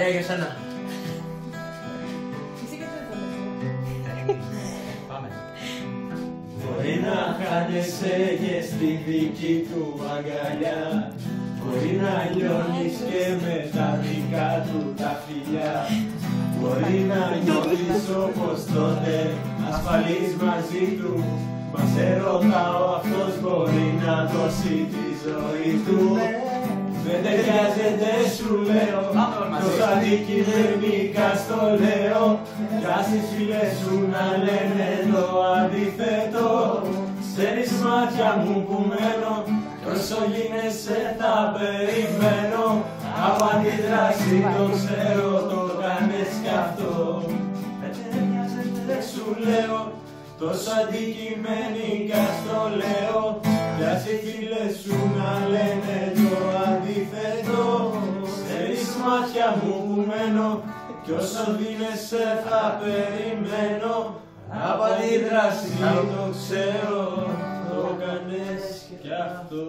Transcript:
Μαρία για σένα. Πάμε. Μπορεί να χάνεσαι και στη δική του αγκαλιά. Μπορεί να λιώνεις και με τα δικά του τα φιλιά. Μπορεί να νιώθεις όπως τότε ασφαλής μαζί του. Μα σε ρωτάω, αυτός μπορεί να δώσει τη ζωή του. Δεν ταιριάζεται σου λέω, τόσο αντικειμενικά στο λέω. Κι ας τις φίλες σου να λένε το αντίθετο. Ξέρεις μάτια μου που μένω, όσο γίνεσαι θα περιμένω. Από αντιδράση το ξέρω, το κάνεις κι αυτό. Δεν ταιριάζεται σου λέω, τόσο αντικειμενικά στο λέω. Κι ας οι φίλες σου να λένε το αντίθετο. Ξέρεις μάτια μου που μένω, κι όσο δίνεσαι θα περιμένω. Από αντίδραση το ξέρω, το κάνεις κι αυτό.